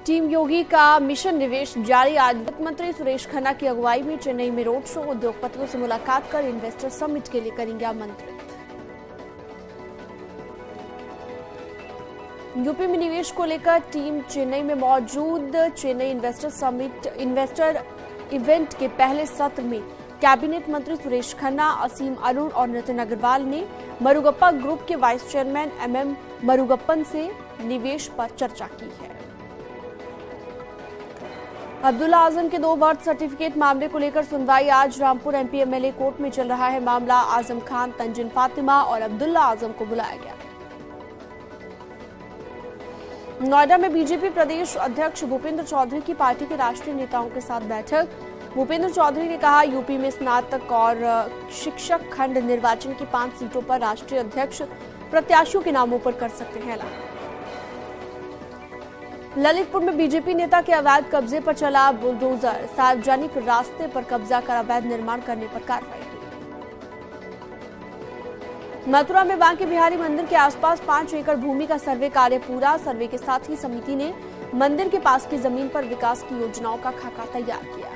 Team योगी का mission निवेश जारी। आज वित्त मंत्री सुरेश खन्ना की अगुवाई में चेन्नई में रोड शो, उद्योगपतियों से मुलाकात कर इन्वेस्टर समिट के लिए करेंगे आमंत्रित। यूपी में निवेश को लेकर टीम चेन्नई में मौजूद। चेन्नई इन्वेस्टर इवेंट के पहले सत्र में कैबिनेट मंत्री सुरेश खन्ना, असीम अरुण और नितिन अग्रवाल ने मरुगप्पा ग्रुप के वाइस चेयरमैन MM मरुगप्पन से निवेश पर चर्चा की है। अब्दुल्ला आजम के 2 बर्थ सर्टिफिकेट मामले को लेकर सुनवाई आज रामपुर MP MLA कोर्ट में चल रहा है मामला। आजम खान, तंजीन फातिमा और अब्दुल्ला आजम को बुलाया गया। नोएडा में बीजेपी प्रदेश अध्यक्ष भूपेंद्र चौधरी की पार्टी के राष्ट्रीय नेताओं के साथ बैठक। भूपेंद्र चौधरी ने कहा, यूपी में स्नातक और शिक्षक खंड निर्वाचन की 5 सीटों पर राष्ट्रीय अध्यक्ष प्रत्याशियों के नामों पर कर सकते हैं ऐलान। ललितपुर में बीजेपी नेता के अवैध कब्जे पर चला बुलडोजर, सार्वजनिक रास्ते पर कब्जा कर अवैध निर्माण करने पर कार्रवाई हुई। मथुरा में बांके बिहारी मंदिर के आसपास 5 एकड़ भूमि का सर्वे कार्य पूरा। सर्वे के साथ ही समिति ने मंदिर के पास की जमीन पर विकास की योजनाओं का खाका तैयार किया।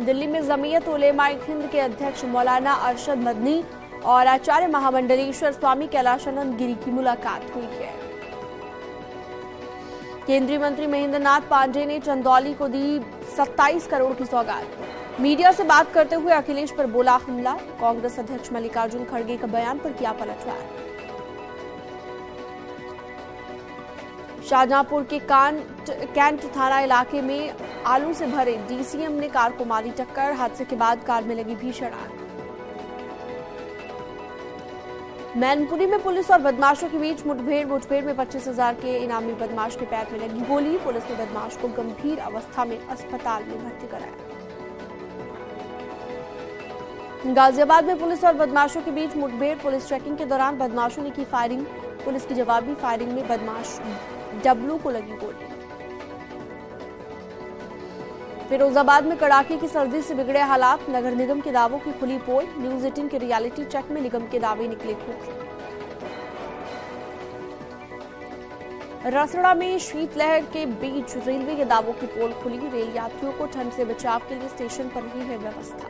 दिल्ली में जमीयत उलेमा हिंद के अध्यक्ष मौलाना अरशद मदनी और आचार्य महामंडलेश्वर स्वामी कैलाशानंद गिरी की मुलाकात हुई है। केंद्रीय मंत्री महेंद्र नाथ पांडेय ने चंदौली को दी 27 करोड़ की सौगात। मीडिया से बात करते हुए अखिलेश पर बोला हमला। कांग्रेस अध्यक्ष मल्लिकार्जुन खड़गे के बयान पर किया पलटवार। शाहजहांपुर के कैंट थाना इलाके में आलू से भरे DCM ने कार को मारी टक्कर। हादसे के बाद कार में लगी भीषण आग। मैनपुरी में पुलिस और बदमाशों के बीच मुठभेड़ में 25,000 के इनामी बदमाश के पैर में लगी गोली। पुलिस ने बदमाश को गंभीर अवस्था में अस्पताल में भर्ती कराया। गाजियाबाद में पुलिस और बदमाशों के बीच मुठभेड़, पुलिस चेकिंग के दौरान बदमाशों ने की फायरिंग। पुलिस की जवाबी फायरिंग में बदमाश डब्लू को लगी गोली। फिरोजाबाद में कड़ाके की सर्दी से बिगड़े हालात, नगर निगम के दावों की खुली पोल। न्यूज 18 के रियलिटी चेक में निगम के दावे निकले खोखले। रसड़ा में शीतलहर के बीच रेलवे के दावों की पोल खुली। रेल यात्रियों को ठंड से बचाव के लिए स्टेशन पर ही है व्यवस्था।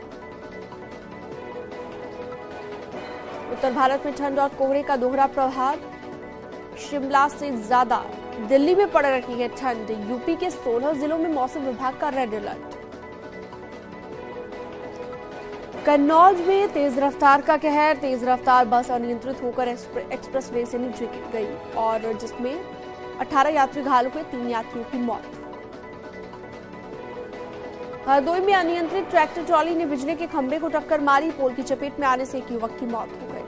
उत्तर भारत में ठंड और कोहरे का दोहरा प्रभाव। शिमला से ज्यादा दिल्ली में पड़ रही है ठंड। यूपी के 16 जिलों में मौसम विभाग का रेड अलर्ट। कन्नौज में तेज रफ्तार का कहर। तेज रफ्तार बस अनियंत्रित होकर एक्सप्रेसवे से नीचे गिर गई और जिसमें 18 यात्री घायल हुए, 3 यात्रियों की मौत। हरदोई में अनियंत्रित ट्रैक्टर ट्रॉली ने बिजली के खंभे को टक्कर मारी। पोल की चपेट में आने से एक युवक की मौत हो गई।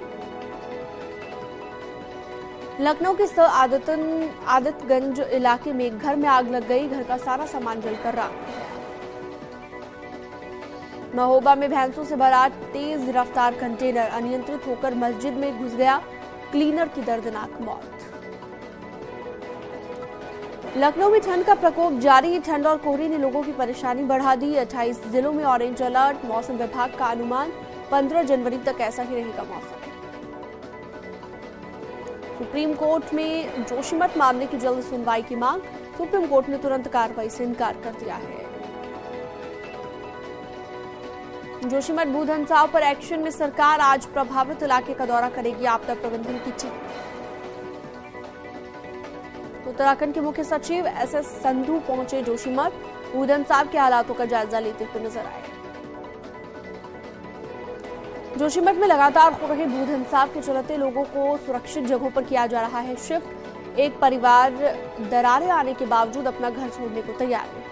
लखनऊ के आदतगंज इलाके में एक घर में आग लग गई। घर का सारा सामान जलकर राख हो गया। महोबा में भैंसों से भरा तेज रफ्तार कंटेनर अनियंत्रित होकर मस्जिद में घुस गया। क्लीनर की दर्दनाक मौत। लखनऊ में ठंड का प्रकोप जारी। ठंड और कोहरे ने लोगों की परेशानी बढ़ा दी। 28 जिलों में ऑरेंज अलर्ट। मौसम विभाग का अनुमान 15 जनवरी तक ऐसा ही रहेगा मौसम। सुप्रीम कोर्ट में जोशीमठ मामले की जल्द सुनवाई की मांग। सुप्रीम कोर्ट ने तुरंत कार्रवाई से इनकार कर दिया है। जोशीमठ भूधंसाव पर एक्शन में सरकार। आज प्रभावित इलाके का दौरा करेगी आपदा प्रबंधन की टीम। उत्तराखंड के मुख्य सचिव SS संधू पहुंचे जोशीमठ। भूधंसाव के हालातों का जायजा लेते हुए नजर आए। जोशीमठ में लगातार हो रहे भूधंसाव के चलते लोगों को सुरक्षित जगहों पर किया जा रहा है शिफ्ट। एक परिवार दरारें आने के बावजूद अपना घर छोड़ने को तैयार है।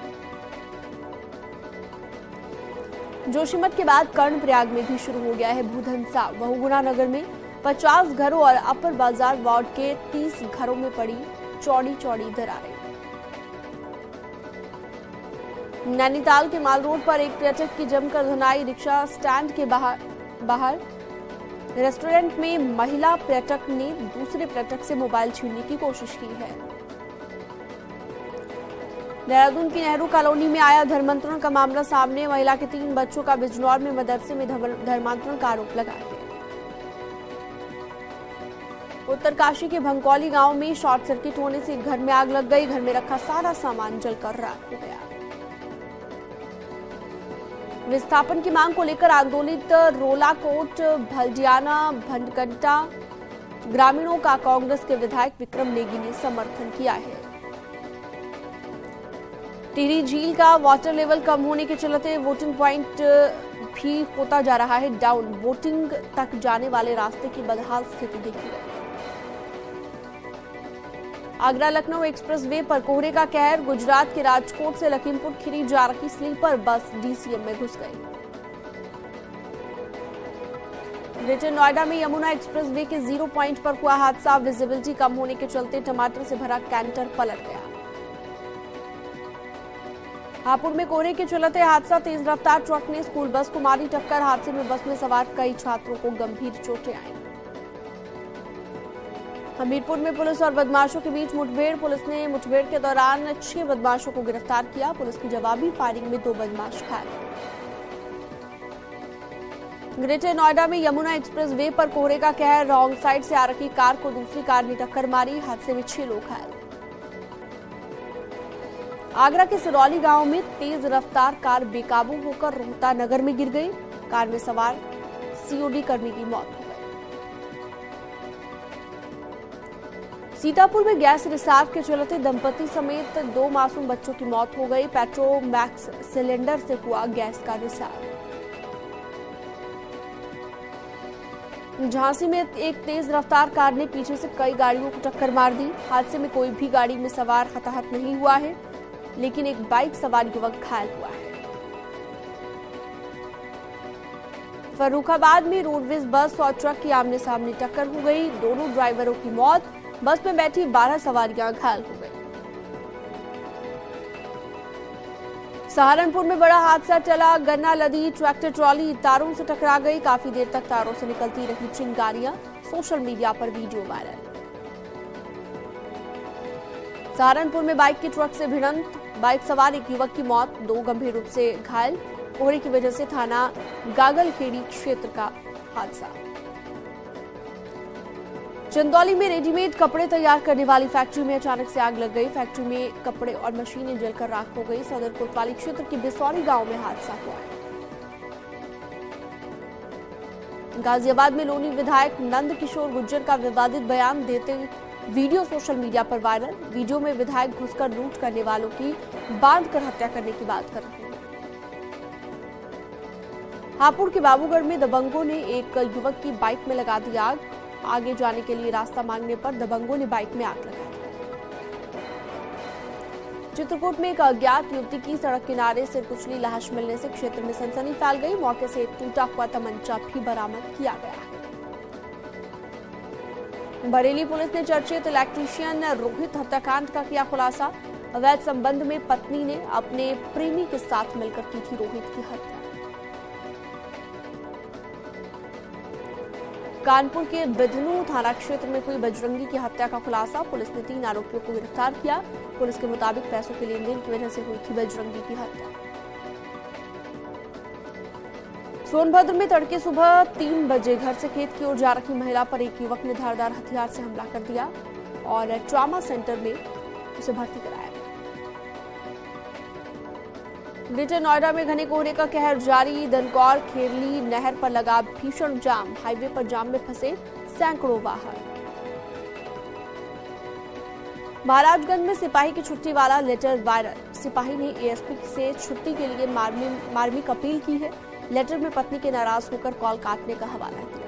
जोशीमठ के बाद कर्णप्रयाग में भी शुरू हो गया है भूधंसाव। बहुगुणा नगर में 50 घरों और अपर बाजार वार्ड के 30 घरों में पड़ी चौड़ी दरारें। नैनीताल के माल रोड पर एक पर्यटक की जमकर धुनाई। रिक्शा स्टैंड के बाहर रेस्टोरेंट में महिला पर्यटक ने दूसरे पर्यटक से मोबाइल छीनने की कोशिश की है। देहरादून की नेहरू कॉलोनी में आया धर्मांतरण का मामला सामने। महिला के 3 बच्चों का बिजनौर में मदरसे में धर्मांतरण का आरोप लगा है। उत्तरकाशी के भंकौली गांव में शॉर्ट सर्किट होने से घर में आग लग गई। घर में रखा सारा सामान जलकर राख हो गया। विस्थापन की मांग को लेकर आंदोलित रोलाकोट, भलडियाना, भंडकंटा ग्रामीणों का कांग्रेस के विधायक विक्रम नेगी ने समर्थन किया है। टिहरी झील का वाटर लेवल कम होने के चलते वोटिंग पॉइंट भी होता जा रहा है डाउन। वोटिंग तक जाने वाले रास्ते की बदहाल स्थिति देखी गई। आगरा लखनऊ एक्सप्रेस वे पर कोहरे का कहर। गुजरात के राजकोट से लखीमपुर खीरी जा रही स्लीपर बस डीसीएम में घुस गई। ग्रेटर नोएडा में यमुना एक्सप्रेस वे के 0 पॉइंट पर हुआ हादसा। विजिबिलिटी कम होने के चलते टमाटर से भरा कैंटर पलट गया। हापुड़ में कोहरे के चलते हादसा। तेज रफ्तार ट्रक ने स्कूल बस को मारी टक्कर। हादसे में बस में सवार कई छात्रों को गंभीर चोटें आईं। हमीरपुर में पुलिस और बदमाशों के बीच मुठभेड़। पुलिस ने मुठभेड़ के दौरान 6 बदमाशों को गिरफ्तार किया। पुलिस की जवाबी फायरिंग में 2 बदमाश घायल। ग्रेटर नोएडा में यमुना एक्सप्रेस वे पर कोहरे का कहर। रॉन्ग साइड से आ रही कार को दूसरी कार ने टक्कर मारी। हादसे में 6 लोग घायल। आगरा के सिरौली गांव में तेज रफ्तार कार बेकाबू होकर रोहता नगर में गिर गई। कार में सवार सीओडी कर्मी की मौत हो गई। सीतापुर में गैस रिसाव के चलते दंपति समेत 2 मासूम बच्चों की मौत हो गई। पेट्रोमैक्स सिलेंडर से हुआ गैस का रिसाव। झांसी में एक तेज रफ्तार कार ने पीछे से कई गाड़ियों को टक्कर मार दी। हादसे में कोई भी गाड़ी में सवार हताहत नहीं हुआ है, लेकिन एक बाइक सवार युवक घायल हुआ है। फर्रुखाबाद में रोडवेज बस और ट्रक की आमने सामने टक्कर हो गई। दोनों ड्राइवरों की मौत। बस में बैठी 12 सवारियां घायल हो गई। सहारनपुर में बड़ा हादसा टला। गन्ना लदी ट्रैक्टर ट्रॉली तारों से टकरा गई। काफी देर तक तारों से निकलती रही चिंगारियां। सोशल मीडिया पर वीडियो वायरल। सहारनपुर में बाइक की ट्रक से भिड़ंत। बाइक सवार एक युवक की मौत, 2 गंभीर रूप से घायल। कोहरे की वजह से थाना गागलखेड़ी क्षेत्र का हादसा। चंदौली में रेडीमेड कपड़े तैयार करने वाली फैक्ट्री में अचानक से आग लग गई। फैक्ट्री में कपड़े और मशीनें जलकर राख हो गई। सदर कोतवाली क्षेत्र के बिसौरी गांव में हादसा हुआ है। गाजियाबाद में लोनी विधायक नंद किशोर गुर्जर का विवादित बयान देते वीडियो सोशल मीडिया पर वायरल। वीडियो में विधायक घुसकर लूट करने वालों की बांधकर हत्या करने की बात कर रहे हैं। हापुड़ के बाबूगढ़ में दबंगों ने एक युवक की बाइक में लगा दी आग। आगे जाने के लिए रास्ता मांगने पर दबंगों ने बाइक में आग लगाई। चित्रकूट में एक अज्ञात युवती की सड़क किनारे से कुचली लाश मिलने से क्षेत्र में सनसनी फैल गई। मौके से एक टूटा हुआ तमंचा भी बरामद किया गया है। बरेली पुलिस ने चर्चित इलेक्ट्रीशियन रोहित हत्याकांड का किया खुलासा। अवैध संबंध में पत्नी ने अपने प्रेमी के साथ मिलकर की थी रोहित की हत्या। कानपुर के बिधनू थाना क्षेत्र में हुई बजरंगी की हत्या का खुलासा। पुलिस ने 3 आरोपियों को गिरफ्तार किया। पुलिस के मुताबिक पैसों के लेन देन की वजह से हुई थी बजरंगी की हत्या। सोनभद्र में तड़के सुबह 3 बजे घर से खेत की ओर जा रही महिला पर एक युवक ने धारदार हथियार से हमला कर दिया और ट्रॉमा सेंटर में उसे भर्ती कराया। ग्रेटर नोएडा में घने कोहरे का कहर जारी। दनकौर खेरली नहर पर लगा भीषण जाम। हाईवे पर जाम में फंसे सैकड़ों वाहन। महाराजगंज में सिपाही की छुट्टी वाला लेटर वायरल। सिपाही ने एएसपी से छुट्टी के लिए मार्मिक अपील की है। लेटर में पत्नी के नाराज होकर कॉल काटने का हवाला दिया।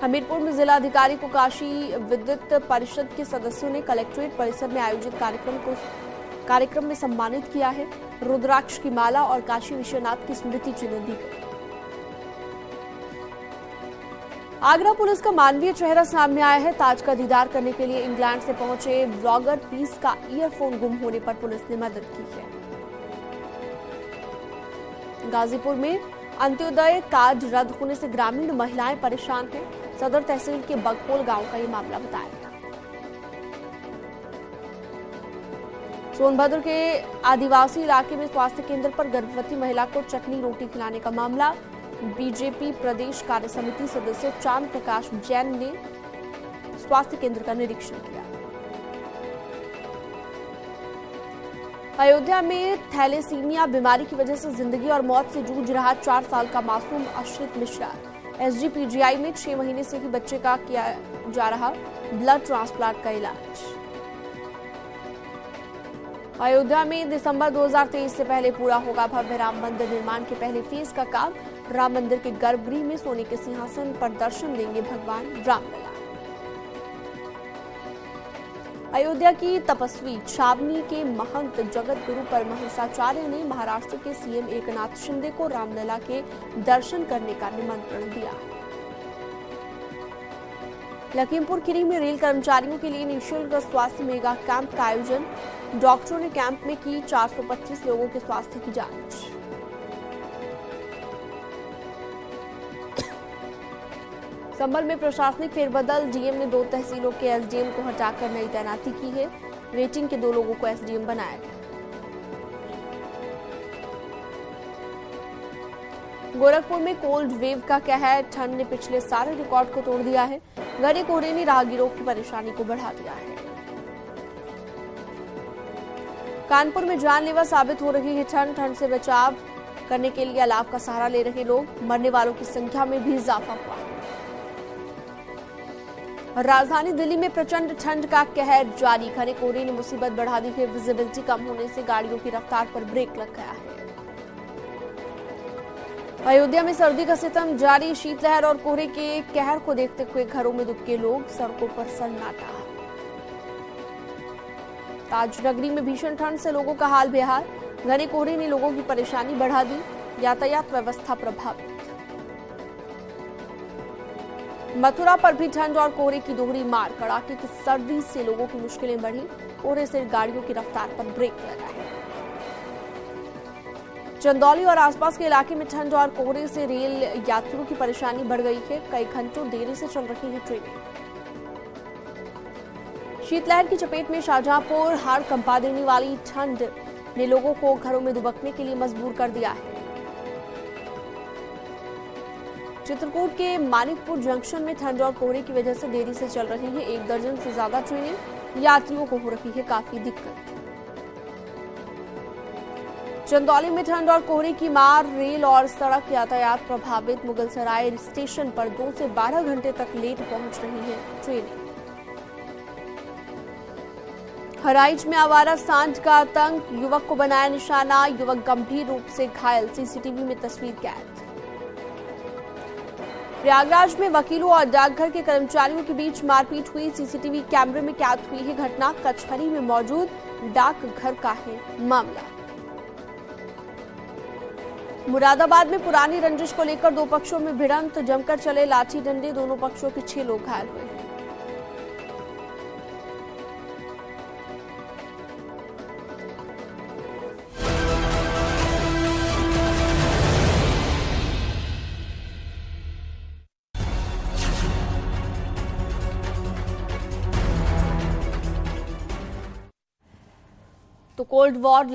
हमीरपुर में जिला अधिकारी को काशी विद्युत परिषद के सदस्यों ने कलेक्ट्रेट परिसर में आयोजित कार्यक्रम में सम्मानित किया है। रुद्राक्ष की माला और काशी विश्वनाथ की स्मृति चिन्ह दी गई। आगरा पुलिस का मानवीय चेहरा सामने आया है। ताज का दीदार करने के लिए इंग्लैंड से पहुंचे ब्लॉगर पीस का ईयरफोन गुम होने पर पुलिस ने मदद की है। गाजीपुर में अंत्योदय कार्ड रद्द होने से ग्रामीण महिलाएं परेशान हैं। सदर तहसील के बगहोल गांव का ये मामला बताया गया। सोनभद्र के आदिवासी इलाके में स्वास्थ्य केंद्र पर गर्भवती महिला को चटनी रोटी खिलाने का मामला। बीजेपी प्रदेश कार्य समिति सदस्य चांद प्रकाश जैन ने स्वास्थ्य केंद्र का निरीक्षण किया। अयोध्या में थैलेसीमिया बीमारी की वजह से जिंदगी और मौत से जूझ रहा 4 साल का मासूम अश्रित मिश्रा एसजीपीजीआई में 6 महीने से ही बच्चे का किया जा रहा ब्लड ट्रांसप्लांट का इलाज। अयोध्या में दिसंबर 2023 से पहले पूरा होगा भव्य राम मंदिर निर्माण के पहले फेज का काम। राम मंदिर के गर्भगृह में सोने के सिंहासन पर दर्शन देंगे भगवान रामलला। अयोध्या की तपस्वी छावनी के महंत जगत गुरु परमहंसाचार्य ने महाराष्ट्र के सीएम एकनाथ शिंदे को रामलला के दर्शन करने का निमंत्रण दिया। लखीमपुर खीरी में रेल कर्मचारियों के लिए निःशुल्क स्वास्थ्य मेगा कैंप का आयोजन। डॉक्टरों ने कैंप में की 425 लोगों के स्वास्थ्य की जांच। संभल में प्रशासनिक फेरबदल। डीएम ने 2 तहसीलों के एसडीएम को हटाकर नई तैनाती की है। रेटिंग के 2 लोगों को एसडीएम बनाया गया। गोरखपुर में कोल्ड वेव का कहर। ठंड ने पिछले सारे रिकॉर्ड को तोड़ दिया है। घने कोहरे ने राहगीरों की परेशानी को बढ़ा दिया है। कानपुर में जानलेवा साबित हो रही है ठंड। ठंड से बचाव करने के लिए अलाव का सहारा ले रहे लोग। मरने वालों की संख्या में भी इजाफा हुआ है। राजधानी दिल्ली में प्रचंड ठंड का कहर जारी। घने कोहरे ने मुसीबत बढ़ा दी है। विजिबिलिटी कम होने से गाड़ियों की रफ्तार पर ब्रेक लग गया है। अयोध्या में सर्दी का सितम जारी। शीतलहर और कोहरे के कहर को देखते हुए घरों में दुबके लोग, सड़कों पर सन्नाटा। ताजनगरी में भीषण ठंड से लोगों का हाल बेहाल। घने कोहरे ने लोगों की परेशानी बढ़ा दी। यातायात व्यवस्था प्रभावित। मथुरा पर भी ठंड और कोहरे की दोहरी मार। कड़ाके की सर्दी से लोगों की मुश्किलें बढ़ी। कोहरे से गाड़ियों की रफ्तार पर ब्रेक लगा है। चंदौली और आसपास के इलाके में ठंड और कोहरे से रेल यात्रियों की परेशानी बढ़ गई है। कई घंटों देरी से चल रही है ट्रेनें। शीतलहर की चपेट में शाहजहांपुर। हाड़ कंपा देने वाली ठंड ने लोगों को घरों में दुबकने के लिए मजबूर कर दिया है। चित्रकूट के मानिकपुर जंक्शन में ठंड और कोहरे की वजह से देरी से चल रही है 1 दर्जन से ज्यादा ट्रेनें। यात्रियों को हो रही है काफी दिक्कत। चंदौली में ठंड और कोहरे की मार। रेल और सड़क यातायात प्रभावित। मुगलसराय स्टेशन पर 2 से 12 घंटे तक लेट पहुंच रही है ट्रेनें। हराइच में आवारा सांड का आतंक। युवक को बनाया निशाना। युवक गंभीर रूप से घायल। सीसीटीवी में तस्वीर कैद। प्रयागराज में वकीलों और डाकघर के कर्मचारियों के बीच मारपीट हुई। सीसीटीवी कैमरे में कैद हुई है घटना। कचहरी में मौजूद डाकघर का है मामला। मुरादाबाद में पुरानी रंजिश को लेकर 2 पक्षों में भिड़ंत। जमकर चले लाठी डंडे। दोनों पक्षों के 6 लोग घायल हुए हैं। तो कोल्ड वॉर